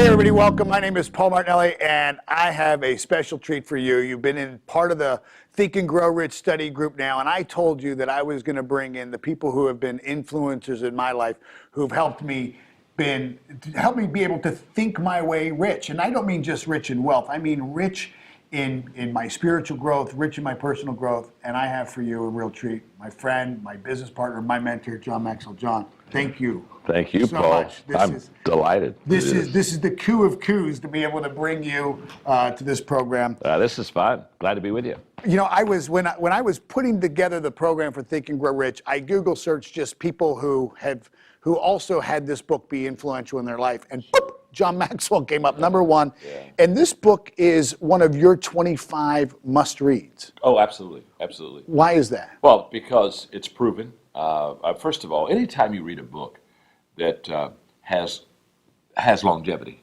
Hey everybody, welcome. My name is Paul Martinelli, and I have a special treat for you. You've been in part of the Think and Grow Rich study group now, and I told you that I was going to bring in the people who have been influencers in my life, who've helped me be able to think my way rich. And I don't mean just rich in wealth. I mean rich in my spiritual growth, rich in my personal growth. And I have for you a real treat. My friend, my business partner, my mentor, John Maxwell. John, thank you. Thank you, so Paul. Much. I'm delighted. This is the coup of coups to be able to bring you to this program. This is fun. Glad to be with you. You know, when I was putting together the program for Think and Grow Rich, I Google searched just people who also had this book be influential in their life, and boop, John Maxwell came up #1. Yeah. And this book is one of your 25 must-reads. Oh, absolutely, absolutely. Why is that? Well, because it's proven. First of all, anytime you read a book that has longevity,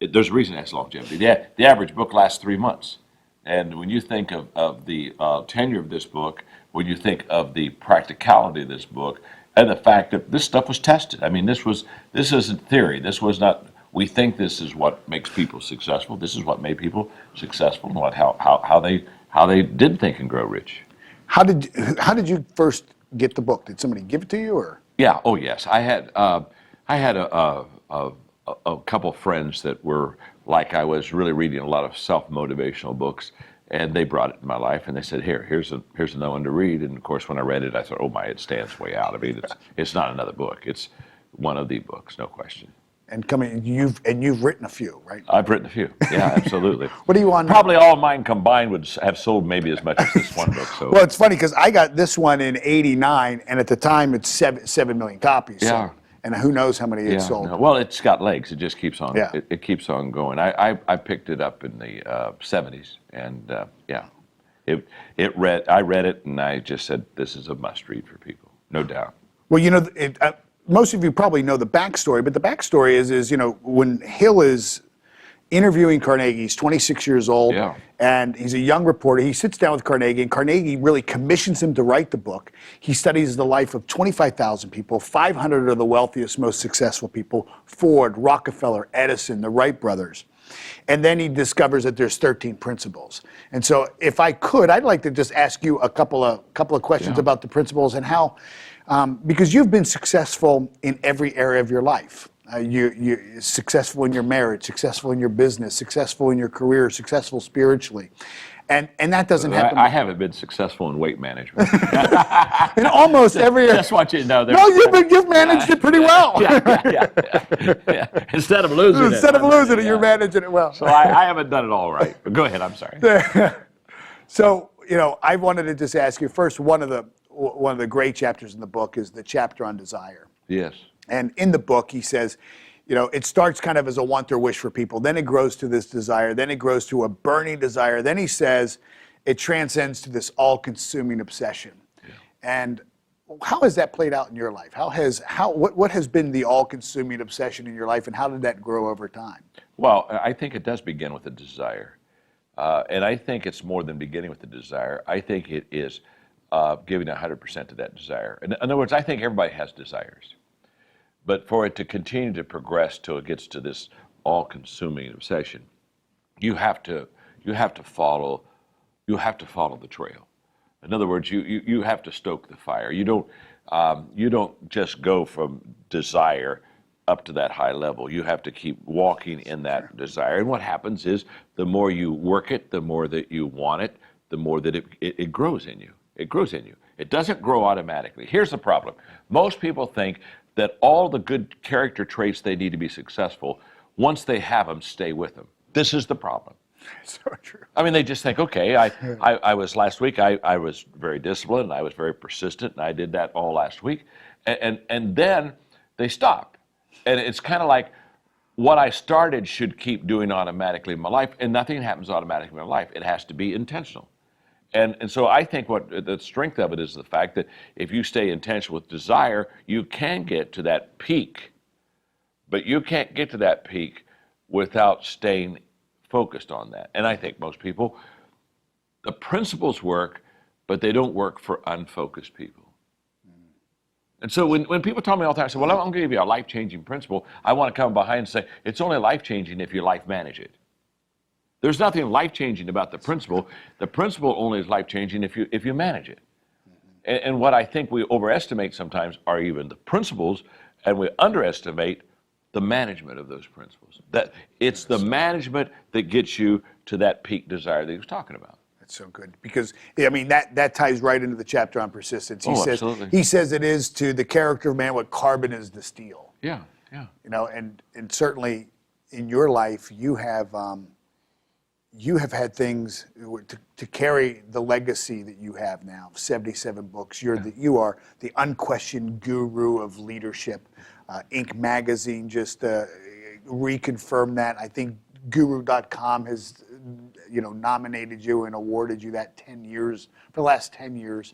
there's a reason it has longevity. The average book lasts 3 months. And when you think of the tenure of this book, when you think of the practicality of this book, and the fact that this stuff was tested. I mean, this isn't theory. This was not, we think this is what makes people successful. This is what made people successful, and how they did Think and Grow Rich. How did you first get the book? Did somebody give it to you, or? Yeah. Oh, yes. I had a couple of friends that were like, I was really reading a lot of self-motivational books, and they brought it in my life, and they said, here's another one to read. And of course, when I read it, I thought, oh my, it stands way out. I mean, it's not another book. It's one of the books, no question. And you've written a few, right? I've written a few. Yeah, absolutely. What do you want? Probably all of mine combined would have sold maybe as much as this one book. So. Well, it's funny because I got this one in '89, and at the time it's 7 million copies. Yeah. So, and who knows how many it sold? No. Well, it's got legs. It just keeps on. Yeah. It keeps on going. I picked it up in the '70s, and I read it, and I just said, this is a must-read for people, no doubt. Well, you know, most of you probably know the backstory, but the backstory is when Hill is interviewing Carnegie, he's 26 years old, and he's a young reporter. He sits down with Carnegie, and Carnegie really commissions him to write the book. He studies the life of 25,000 people, 500 of the wealthiest, most successful people, Ford, Rockefeller, Edison, the Wright brothers. And then he discovers that there's 13 principles. And so if I could, I'd like to just ask you a couple of questions about the principles and how, because you've been successful in every area of your life. You're successful in your marriage, successful in your business, successful in your career, successful spiritually. And that doesn't happen. I haven't been successful in weight management. In almost every area. Just want you to know. No, you've managed it pretty well. Yeah. Instead of losing it, you're managing it well. So I haven't done it all right. But go ahead, I'm sorry. So, I wanted to just ask you first, one of the great chapters in the book is the chapter on desire. Yes. And in the book, he says, it starts kind of as a want or wish for people. Then it grows to this desire. Then it grows to a burning desire. Then he says it transcends to this all-consuming obsession. Yeah. And how has that played out in your life? What has been the all-consuming obsession in your life, and how did that grow over time? Well, I think it does begin with a desire. And I think it's more than beginning with the desire. I think it is giving 100% to that desire. In other words, I think everybody has desires. But for it to continue to progress till it gets to this all-consuming obsession, you have to follow the trail. In other words, you have to stoke the fire. You don't just go from desire up to that high level. You have to keep walking in that desire. And what happens is the more you work it, the more that you want it, the more that it grows in you. It grows in you. It doesn't grow automatically. Here's the problem. Most people think that all the good character traits they need to be successful, once they have them, stay with them. This is the problem. So true. I mean, they just think, okay, I was last week, I was very disciplined, I was very persistent, and I did that all last week. And then they stop. And it's kind of like what I started should keep doing automatically in my life, and nothing happens automatically in my life. It has to be intentional. And so I think what the strength of it is the fact that if you stay intentional with desire, you can get to that peak. But you can't get to that peak without staying focused on that. And I think most people, the principles work, but they don't work for unfocused people. And so when people tell me all the time, I say, well, I'm going to give you a life-changing principle, I want to come behind and say, it's only life-changing if you life manage it. There's nothing life-changing about the principle. The principle only is life-changing if you manage it. And what I think we overestimate sometimes are even the principles, and we underestimate the management of those principles. That it's the management that gets you to that peak desire that he was talking about. That's so good, because I mean that ties right into the chapter on persistence. Absolutely. He says it is to the character of man what carbon is to steel. Yeah. You know, and certainly in your life you have had things to carry the legacy that you have now. 77 books. You are the unquestioned guru of leadership. Inc. magazine just reconfirmed that. I think Guru.com has nominated you and awarded you that 10 years, for the last 10 years.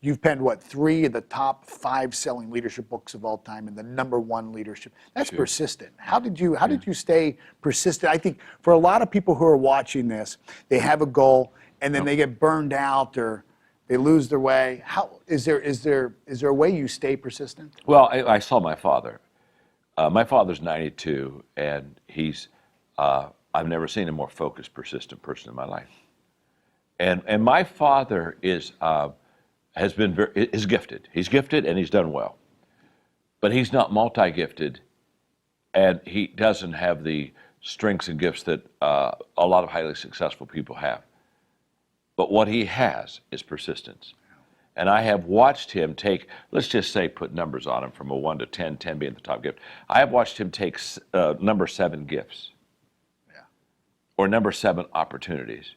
You've penned, 3 of the top 5 selling leadership books of all time and the #1 leadership. That's persistent. How did you stay persistent? I think for a lot of people who are watching this, they have a goal and then they get burned out or they lose their way. How is there a way you stay persistent? Well, I saw my father. My father's 92, and he's I've never seen a more focused, persistent person in my life. And my father is gifted. He's gifted and he's done well. But he's not multi-gifted, and he doesn't have the strengths and gifts that a lot of highly successful people have. But what he has is persistence. And I have watched him take, let's just say, put numbers on him from a 1 to 10, 10 being the top gift. I have watched him take number 7 gifts or number 7 opportunities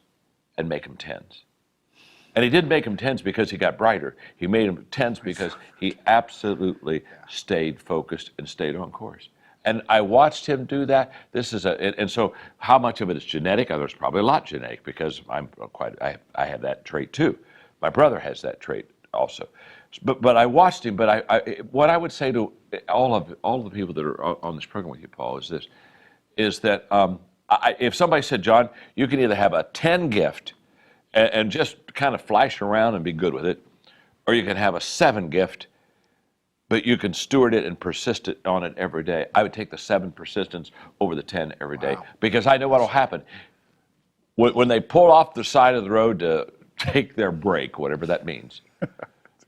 and make them 10s. And he didn't make them 10s because he got brighter. He made them 10s because he absolutely stayed focused and stayed on course. And I watched him do that. And so how much of it is genetic? There's probably a lot genetic, because I have that trait too. My brother has that trait also. But I watched him. But what I would say to all of the people that are on this program with you, Paul, is this: is that if somebody said, John, you can either have a 10 gift and just kind of flash around and be good with it, or you can have a 7 gift, but you can steward it and persist on it every day. I would take the 7 persistence over the 10 every day, because I know what will happen. When they pull off the side of the road to take their break, whatever that means,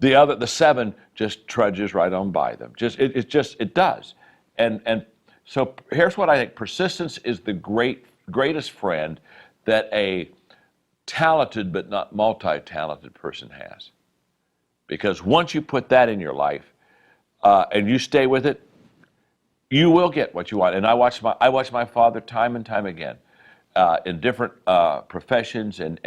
the 7 just trudges right on by them. It does. And so here's what I think: persistence is the greatest friend that a talented but not multi-talented person has. Because once you put that in your life and you stay with it, you will get what you want. And I watched my father time and time again in different professions and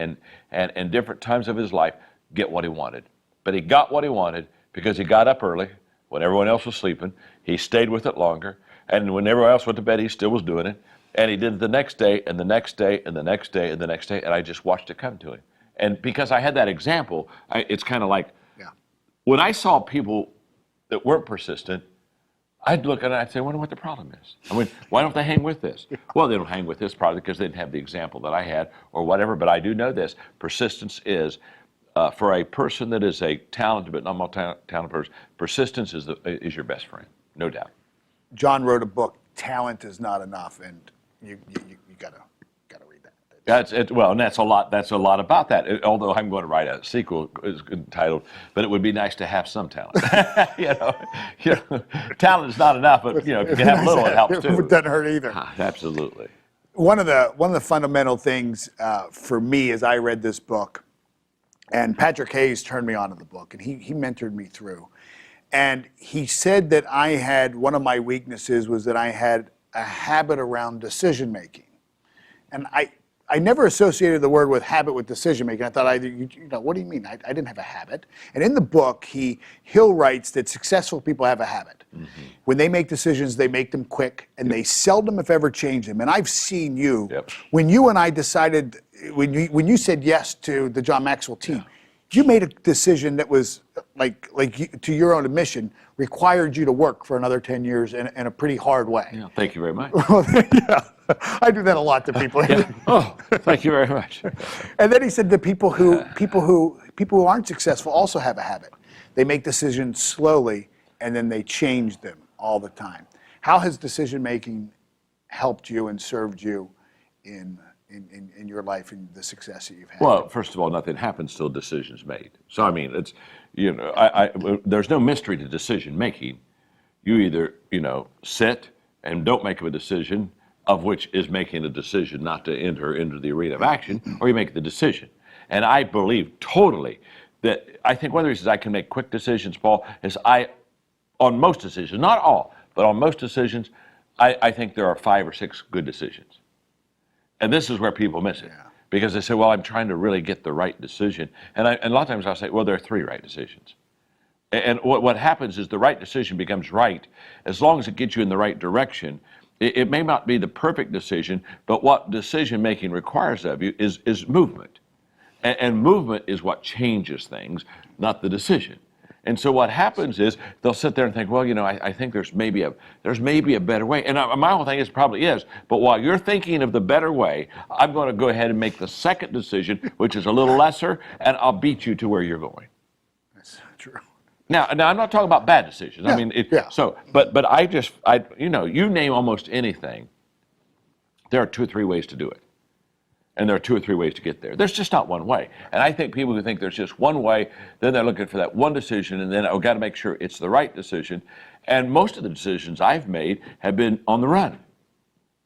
different times of his life get what he wanted. But he got what he wanted because he got up early when everyone else was sleeping. He stayed with it longer. And when everyone else went to bed, he still was doing it. And he did it the next day, and the next day, and the next day, and the next day, and I just watched it come to him. And because I had that example, it's kind of like, when I saw people that weren't persistent, I'd look at it and I'd say, I wonder what the problem is. I mean, why don't they hang with this? Well, they don't hang with this probably because they didn't have the example that I had or whatever, but I do know this: persistence is, for a person that is a talented but not multi-talented person, persistence is your best friend, no doubt. John wrote a book, Talent is Not Enough, and you gotta read that. Well, and that's a lot about that. Although I'm going to write a sequel entitled, "But It Would Be Nice to Have Some Talent." Talent is not enough, but if you can have a little, it helps too. It doesn't hurt either. Absolutely. One of the fundamental things for me as I read this book, and Patrick Hayes turned me on to the book, and he mentored me through. And he said that one of my weaknesses was that I had a habit around decision making. And I never associated the word with habit with decision making. I thought, what do you mean? I didn't have a habit. And in the book, Hill writes that successful people have a habit. Mm-hmm. When they make decisions, they make them quick, and they seldom, if ever, change them. And I've seen you, when you and I decided, when you said yes to the John Maxwell team, you made a decision that was to your own admission, required you to work for another 10 years in a pretty hard way. Yeah, thank you very much. I do that a lot to people. Oh, thank you very much. And then he said that people who aren't successful also have a habit. They make decisions slowly and then they change them all the time. How has decision making helped you and served you in your life and the success that you've had? Well, first of all, nothing happens till decision's made. So I mean, it's there's no mystery to decision making. You either sit and don't make a decision, of which is making a decision not to enter into the arena of action, or you make the decision. And I believe totally that I think one of the reasons I can make quick decisions, Paul, is on most decisions, not all, but on most decisions, I think there are 5 or 6 good decisions. And this is where people miss it. Because they say, well, I'm trying to really get the right decision. And a lot of times I'll say, well, there are 3 right decisions. And what happens is the right decision becomes right as long as it gets you in the right direction. It may not be the perfect decision, but what decision making requires of you is movement. And movement is what changes things, not the decision. And so what happens is they'll sit there and think, well, I think there's maybe a better way. And my whole thing is probably is. But while you're thinking of the better way, I'm going to go ahead and make the second decision, which is a little lesser, and I'll beat you to where you're going. That's true. Now I'm not talking about bad decisions. Yeah, I mean, yeah. So, but you name almost anything, there are 2 or 3 ways to do it. And there are 2 or 3 ways to get there. There's just not one way. And I think people who think there's just one way, then they're looking for that one decision, and then I've got to make sure it's the right decision. And most of the decisions I've made have been on the run.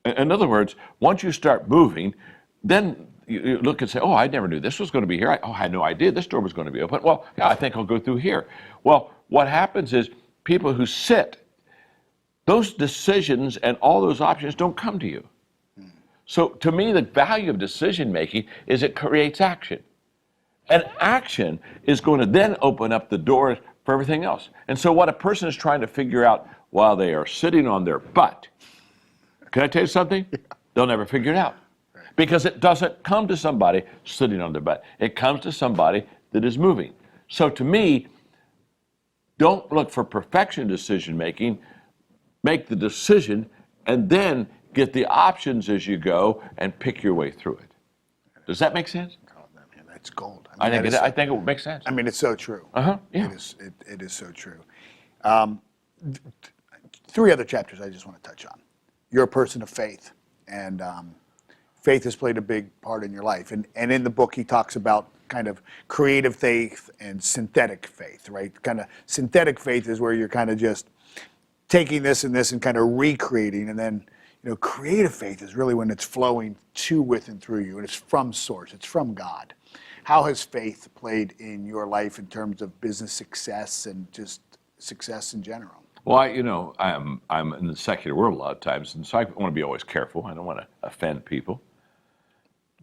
In other words, once you start moving, then you look and say, oh, I never knew this was going to be here. I had no idea this door was going to be open. Well, yeah, I think I'll go through here. Well, what happens is people who sit, those decisions and all those options don't come to you. So to me, the value of decision making is it creates action. And action is going to then open up the door for everything else. And so what a person is trying to figure out while they are sitting on their butt, can I tell you something? They'll never figure it out. Because it doesn't come to somebody sitting on their butt. It comes to somebody that is moving. So to me, don't look for perfection decision making. Make the decision and then get the options as you go and pick your way through it. Does that make sense? Oh, man, that's gold. I think it makes sense. I mean, it's so true. Yeah. It is so true. 3 other chapters I just want to touch on. You're a person of faith, and faith has played a big part in your life. And in the book, he talks about kind of creative faith and synthetic faith, right? Kind of synthetic faith is where you're kind of just taking this and kind of recreating, and then creative faith is really when it's flowing to, with, and through you, and it's from source, it's from God. How has faith played in your life in terms of business success and just success in general? Well, I'm in the secular world a lot of times, and so I want to be always careful. I don't want to offend people.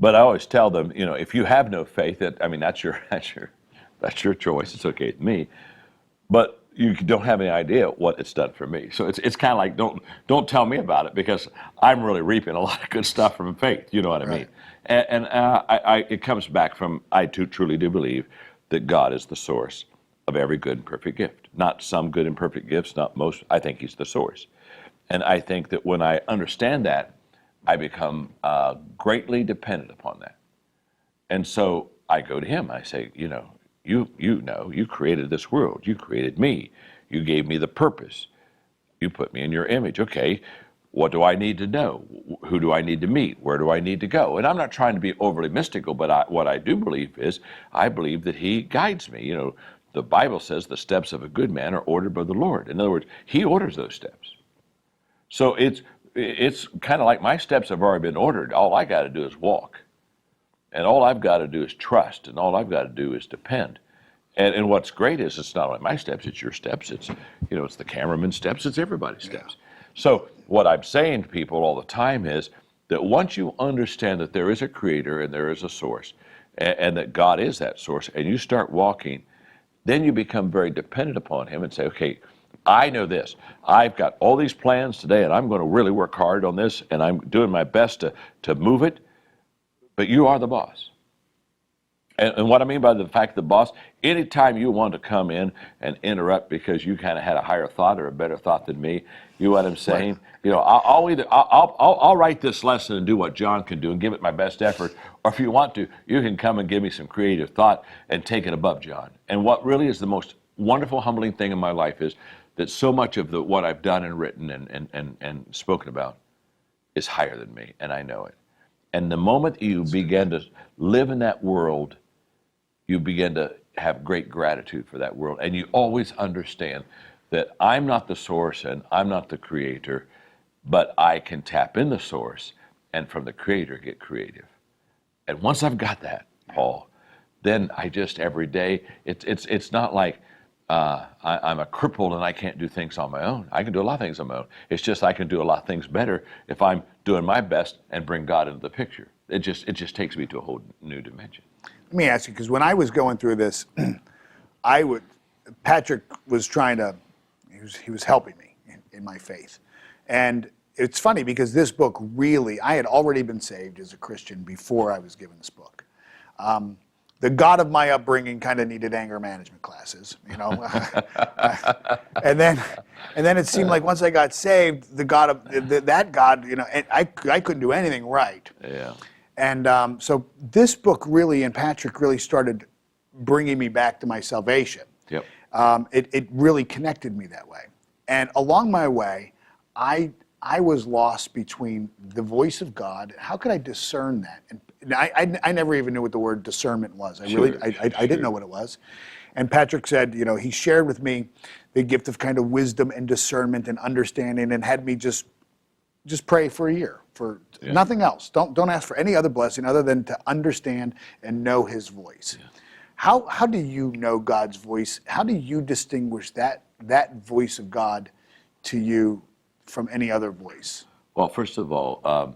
But I always tell them, if you have no faith, that's your choice. It's okay with me. But you don't have any idea what it's done for me. So it's kind of like, don't tell me about it, because I'm really reaping a lot of good stuff from faith. You know what I mean? And it comes back from, I too truly do believe that God is the source of every good and perfect gift. Not some good and perfect gifts, not most. I think he's the source. And I think that when I understand that, I become greatly dependent upon that. And so I go to him. I say, you created this world. You created me. You gave me the purpose. You put me in your image. Okay, what do I need to know? Who do I need to meet? Where do I need to go? And I'm not trying to be overly mystical, but what I do believe is, I believe that he guides me. The Bible says the steps of a good man are ordered by the Lord. In other words, he orders those steps. So it's kind of like my steps have already been ordered. All I got to do is walk. And all I've got to do is trust, and all I've got to do is depend. And what's great is it's not only my steps, it's your steps, it's the cameraman's steps, it's everybody's steps. So what I'm saying to people all the time is that once you understand that there is a creator and there is a source, and that God is that source, and you start walking, then you become very dependent upon him and say, okay, I know this. I've got all these plans today, and I'm going to really work hard on this, and I'm doing my best to move it. But you are the boss. And what I mean by the fact the boss, anytime you want to come in and interrupt because you kind of had a higher thought or a better thought than me, you know what I'm saying? Right. I'll write this lesson and do what John can do and give it my best effort. Or if you want to, you can come and give me some creative thought and take it above John. And what really is the most wonderful, humbling thing in my life is that so much of what I've done and written and spoken about is higher than me, and I know it. And the moment you begin to live in that world, you begin to have great gratitude for that world. And you always understand that I'm not the source and I'm not the creator, but I can tap in the source and from the creator get creative. And once I've got that, Paul, then I just every day, it's not like I'm a cripple and I can't do things on my own. I can do a lot of things on my own. It's just I can do a lot of things better if I'm doing my best and bring God into the picture. It just takes me to a whole new dimension. Let me ask you, because when I was going through this, Patrick was trying to, he was helping me in my faith. And it's funny because this book really, I had already been saved as a Christian before I was given this book. The God of my upbringing kind of needed anger management classes, you know. and then it seemed like once I got saved, the God of that God, you know, I couldn't do anything right. Yeah. And so this book really, and Patrick really started bringing me back to my salvation. Yep. It really connected me that way. And along my way, I was lost between the voice of God. How could I discern that? And I never even knew what the word discernment was. I didn't know what it was. And Patrick said, you know, he shared with me the gift of kind of wisdom and discernment and understanding, and had me just pray for a year for nothing else. Don't ask for any other blessing other than to understand and know His voice. Yeah. How do you know God's voice? How do you distinguish that voice of God to you from any other voice? Well, first of all,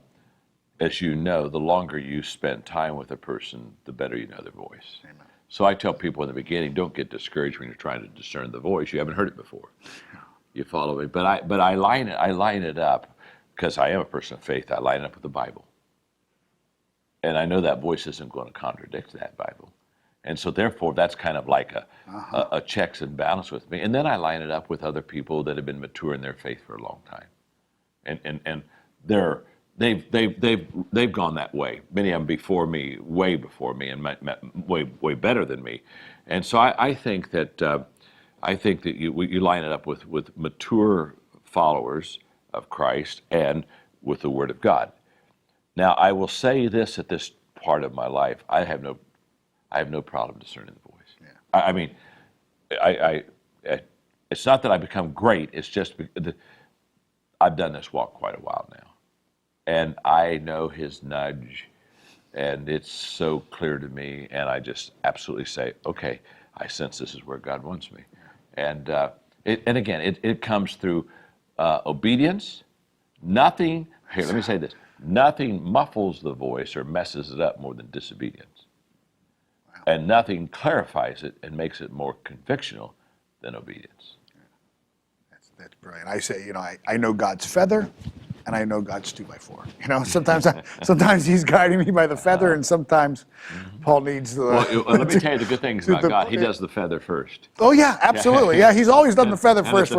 as you know, the longer you spend time with a person, the better you know their voice. Amen. So I tell people in the beginning, don't get discouraged when you're trying to discern the voice. You haven't heard it before. You follow me, but I line it up because I am a person of faith. I line it up with the Bible, and I know that voice isn't going to contradict that Bible, and so therefore that's kind of like a checks and balance with me. And then I line it up with other people that have been mature in their faith for a long time, and they've gone that way. Many of them before me, way before me, and way better than me. And so I think that you line it up with mature followers of Christ and with the Word of God. Now I will say this at this part of my life, I have no problem discerning the voice. Yeah. I mean, it's not that I become great. It's just I've done this walk quite a while now. And I know His nudge, and it's so clear to me, and I just absolutely say, okay, I sense this is where God wants me. And again, it comes through obedience. Nothing, here, let me say this, nothing muffles the voice or messes it up more than disobedience. Wow. And nothing clarifies it and makes it more convictional than obedience. That's brilliant. I say, you know, I know God's feather, and I know God's 2x4. You know, sometimes He's guiding me by the feather, and sometimes Paul needs the. Well, let me tell you the good things about God. He does the feather first. Oh yeah, absolutely. Yeah, He's always done the feather first.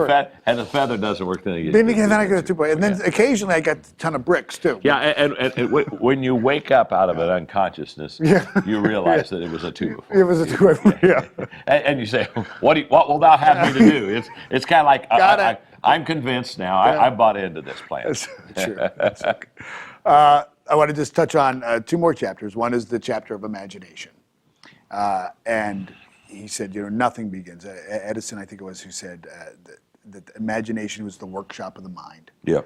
And the feather doesn't work. Then I get a 2x4, and then occasionally I get a ton of bricks too. Yeah, and when you wake up out of an unconsciousness, you realize that it was a 2x4. It was a 2x4. Yeah. And you say, what will thou have me to do? It's kind of like I'm convinced now. I bought into this plan. That's true. That's okay. I want to just touch on two more chapters. One is the chapter of imagination. And he said, you know, nothing begins. Edison, I think it was, who said that imagination was the workshop of the mind. Yeah.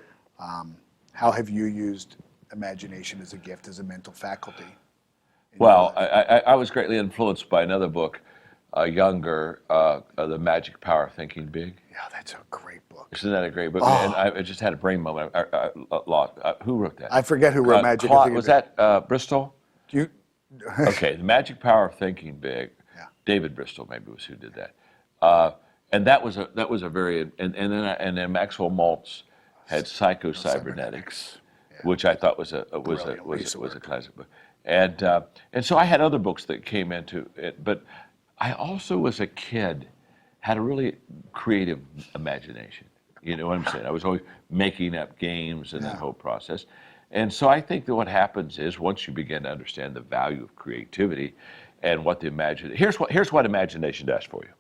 How have you used imagination as a gift, as a mental faculty? Well, I was greatly influenced by another book, younger, The Magic Power of Thinking Big. Yeah, that's a great book. Isn't that a great book? Oh. And I just had a brain moment. Who wrote that? I forget who wrote Magic Power of Thinking Big. Was that Bristol? Okay, The Magic Power of Thinking Big. Yeah. David Bristol maybe was who did that. And that was a very and then Maxwell Maltz had Psycho-Cybernetics, which I thought was a classic book. And so I had other books that came into it, but I also, as a kid, had a really creative imagination. You know what I'm saying? I was always making up games and that whole process. And so I think that what happens is once you begin to understand the value of creativity and what the imagination, here's what imagination does for you.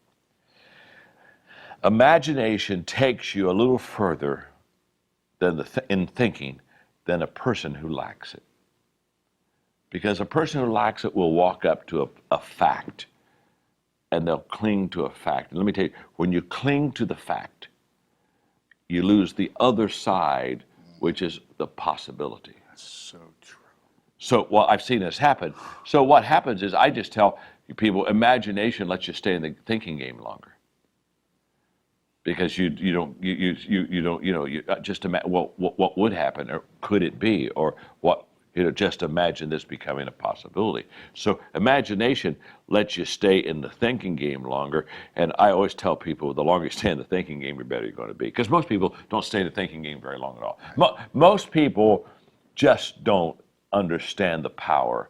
Imagination takes you a little further than in thinking than a person who lacks it. Because a person who lacks it will walk up to a fact and they'll cling to a fact. And let me tell you, when you cling to the fact, you lose the other side, which is the possibility. That's so true. So, well, I've seen this happen. So what happens is I just tell people, imagination lets you stay in the thinking game longer. Because you just imagine, well, what would happen, or could it be, or what, just imagine this becoming a possibility. So imagination lets you stay in the thinking game longer. And I always tell people, the longer you stay in the thinking game, the better you're going to be. Because most people don't stay in the thinking game very long at all. Most people just don't understand the power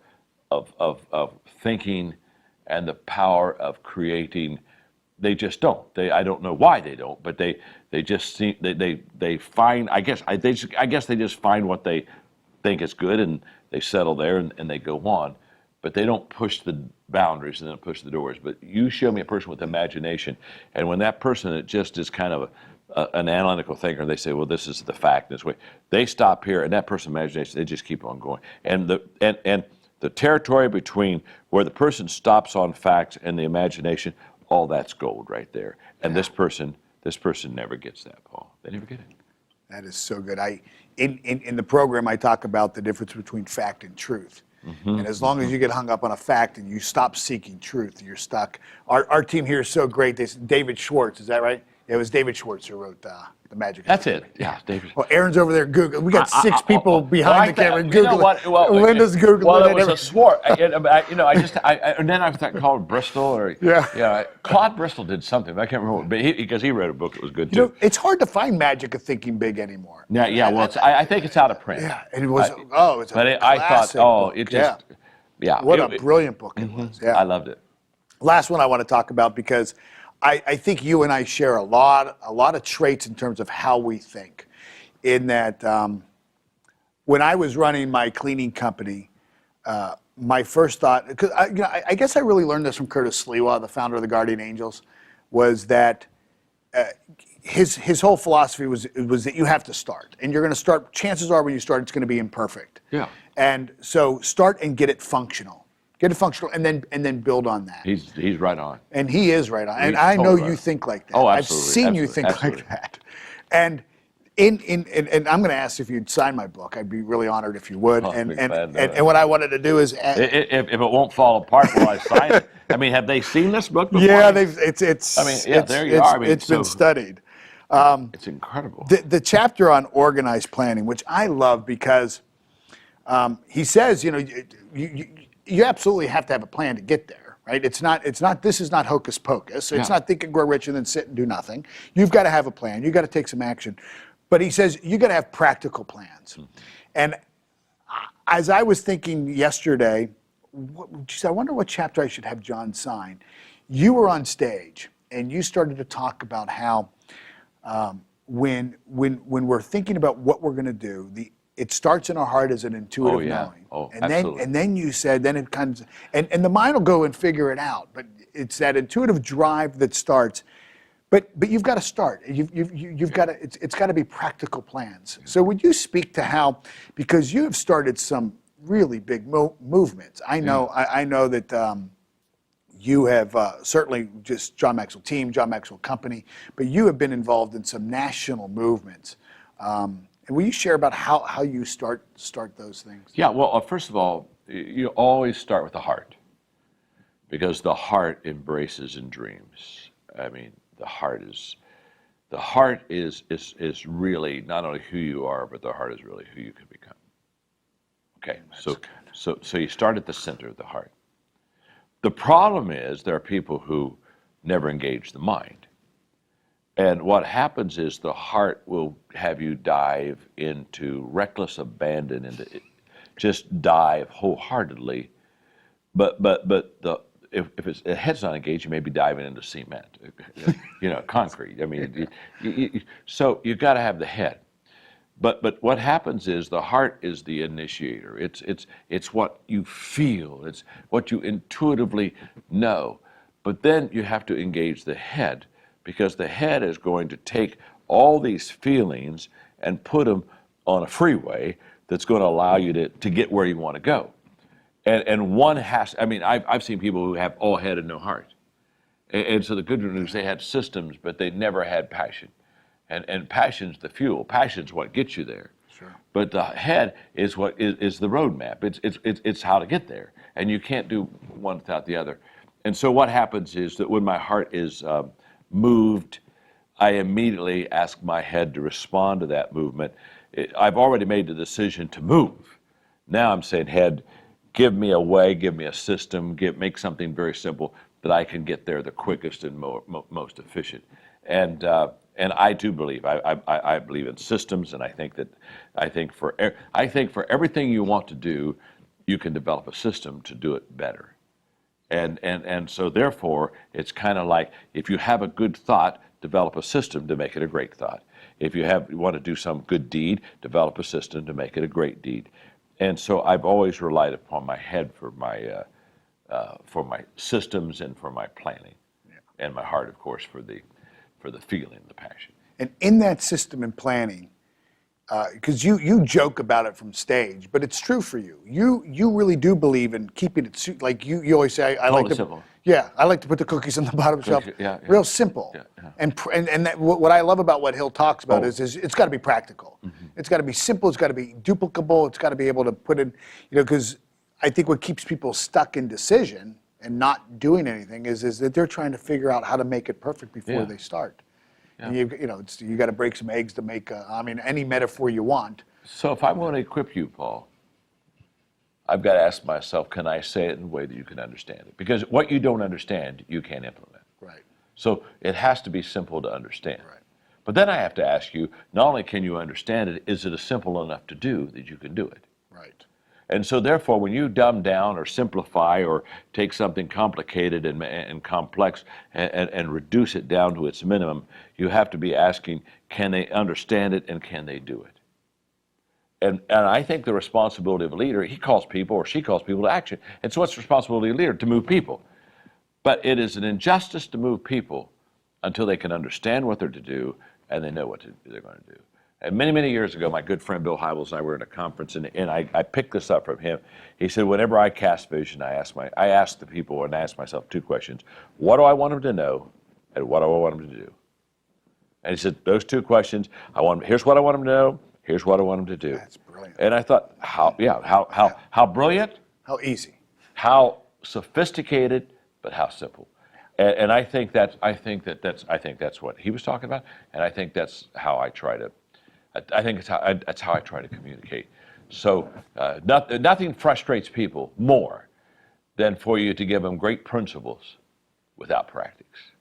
of thinking and the power of creating. They just don't. I don't know why they don't, but they just seem they find. I guess they just find what they think is good, and they settle there and they go on. But they don't push the boundaries and they don't push the doors. But you show me a person with imagination, and when that person that just is kind of an analytical thinker, they say, well, this is the fact this way. They stop here, and that person's imagination, they just keep on going. And the territory between where the person stops on facts and the imagination, all that's gold right there. And this person never gets that, Paul. They never get it. That is so good. In the program, I talk about the difference between fact and truth. Mm-hmm. And as long as you get hung up on a fact and you stop seeking truth, you're stuck. Our team here is so great. David Schwartz, is that right? It was David Schwartz who wrote The Magic. That's it. Yeah, David. Well, Aaron's over there Googling. We got six people behind the camera Googling. You know what? Well, Linda's Googling. Well, it was a Schwartz. And then I thought called Bristol or Claude Bristol did something. I can't remember, but because he wrote a book that was good too. You know, it's hard to find Magic of Thinking Big anymore. Yeah. Well, I think it's out of print. Yeah, and it was. It's a but I thought, book. it just. Yeah. What a brilliant book it was. Yeah, I loved it. Last one I want to talk about, because I think you and I share a lot of traits in terms of how we think. In that, when I was running my cleaning company, my first thought, because I guess I really learned this from Curtis Sliwa, the founder of the Guardian Angels, was that his whole philosophy was that you have to start, and you're going to start. Chances are, when you start, it's going to be imperfect. Yeah. And so start and get it functional. Get it functional, and then build on that. He's right on. And he is right on. And I know you think like that. Oh, I've absolutely. seen you think like that. And and I'm going to ask if you'd sign my book. I'd be really honored if you would. And what I wanted to do is, if it won't fall apart while I sign it. I mean, have they seen this book before? Yeah, it's. I mean, there you are. I mean, it's been studied. It's incredible. The chapter on organized planning, which I love, because he says, you absolutely have to have a plan to get there, right? It's not. This is not hocus pocus. It's not think and grow rich and then sit and do nothing. You've got to have a plan. You've got to take some action. But he says you got to have practical plans. Mm-hmm. And as I was thinking yesterday, I wonder what chapter I should have John sign. You were on stage and you started to talk about how when we're thinking about what we're going to do, it starts in our heart as an intuitive knowing. And then you said, then it comes, and the mind will go and figure it out. But it's that intuitive drive that starts. But you've got to start. You've got to. It's got to be practical plans. So would you speak to how, because you have started some really big movements. I know that you have certainly just John Maxwell team, John Maxwell company, but you have been involved in some national movements. And will you share about how you start those things? Yeah, well, first of all, you always start with the heart, because the heart embraces and dreams. I mean, the heart is really not only who you are, but the heart is really who you can become. Okay, so you start at the center of the heart. The problem is there are people who never engage the mind. And what happens is the heart will have you dive into reckless abandon, just dive wholeheartedly. But if the head's not engaged, you may be diving into cement, concrete. I mean, so you've got to have the head. But what happens is the heart is the initiator. It's what you feel. It's what you intuitively know. But then you have to engage the head, because the head is going to take all these feelings and put them on a freeway that's going to allow you to get where you want to go. And one has, I mean, I've seen people who have all head and no heart. And so the good news, they had systems, but they never had passion. And passion's the fuel. Passion's what gets you there. Sure. But the head is what is the roadmap. It's how to get there. And you can't do one without the other. And so what happens is that when my heart is moved, I immediately ask my head to respond to that movement. I've already made the decision to move. Now I'm saying, head, give me a way, give me a system, make something very simple that I can get there the quickest and most efficient. And I do believe, I believe in systems, and I think for everything you want to do, you can develop a system to do it better. And so therefore, it's kind of like, if you have a good thought, develop a system to make it a great thought. If you want to do some good deed, develop a system to make it a great deed. And so I've always relied upon my head for my systems and for my planning, and my heart, of course, for the feeling, the passion. And in that system and planning, because you joke about it from stage, but it's true for you. You really do believe in keeping it like you always say. I like to, simple. Yeah, I like to put the cookies on the bottom of the shelf. Yeah. Real simple. Yeah. And that, what I love about what Hill talks about is it's got to be practical. Mm-hmm. It's got to be simple. It's got to be duplicable. It's got to be able to put in, because I think what keeps people stuck in decision and not doing anything is that they're trying to figure out how to make it perfect before they start. Yeah. And you got to break some eggs to make any metaphor you want. So if I want to equip you, Paul, I've got to ask myself, can I say it in a way that you can understand it? Because what you don't understand, you can't implement. Right. So it has to be simple to understand. Right. But then I have to ask you, not only can you understand it, is it simple enough to do that you can do it? Right. And so therefore, when you dumb down or simplify or take something complicated and complex and reduce it down to its minimum, you have to be asking, can they understand it and can they do it? And I think the responsibility of a leader, he calls people or she calls people to action. And so what's the responsibility of a leader? To move people. But it is an injustice to move people until they can understand what they're to do and they know what they're going to do. And many, many years ago, my good friend Bill Hybels and I were in a conference, and I picked this up from him. He said, whenever I cast vision, I ask the people and I ask myself two questions. What do I want them to know, and what do I want them to do? And he said, those two questions, here's what I want them to know, here's what I want them to do. That's brilliant. And I thought, how brilliant, how easy, how sophisticated, but how simple. And I think that's what he was talking about, and I think that's how I try to. I think that's how I try to communicate. So nothing frustrates people more than for you to give them great principles without practice.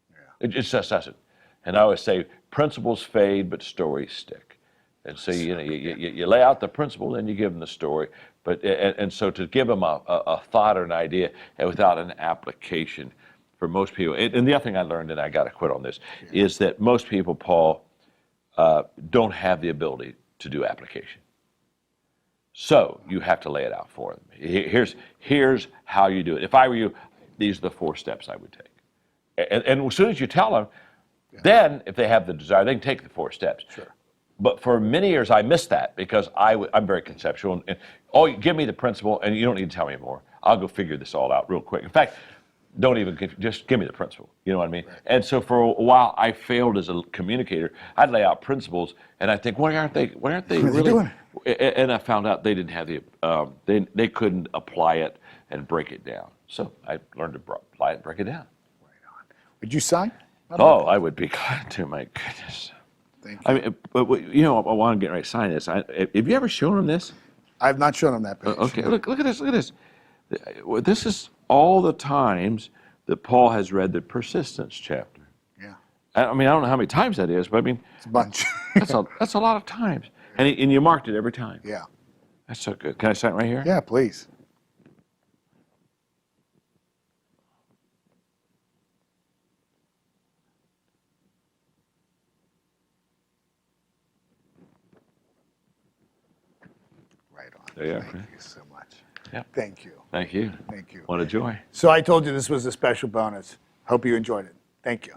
Yeah. It just doesn't. And I always say, principles fade, but stories stick. And so you lay out the principle, then you give them the story. But and so to give them a thought or an idea and without an application, for most people, and the other thing I learned, and I got to quit on this, is that most people, Paul, don't have the ability to do application. So you have to lay it out for them. Here's how you do it. If I were you, these are the 4 steps I would take. And as soon as you tell them, then if they have the desire, they can take the 4 steps. Sure. But for many years, I missed that because I'm very conceptual. And give me the principle, and you don't need to tell me more. I'll go figure this all out real quick. In fact, just give me the principle. You know what I mean? Right. And so for a while, I failed as a communicator. I'd lay out principles, and I think, why aren't they really doing it? And I found out they didn't have they couldn't apply it and break it down. So I learned to apply it and break it down. Right on. Would you sign? I would be glad to. My goodness. Thank you. I mean, but I want to get ready to sign this. Have you ever shown them this? I've not shown them that page. Okay, look at this. Look at this. This is all the times that Paul has read the persistence chapter. Yeah. I mean, I don't know how many times that is, but I mean, it's a bunch. that's a lot of times. And you marked it every time. Yeah. That's so good. Can I sign right here? Yeah, please. Right on. There you are. Thank you so much. Yep. Thank you. Thank you. Thank you. What a joy. So I told you this was a special bonus. Hope you enjoyed it. Thank you.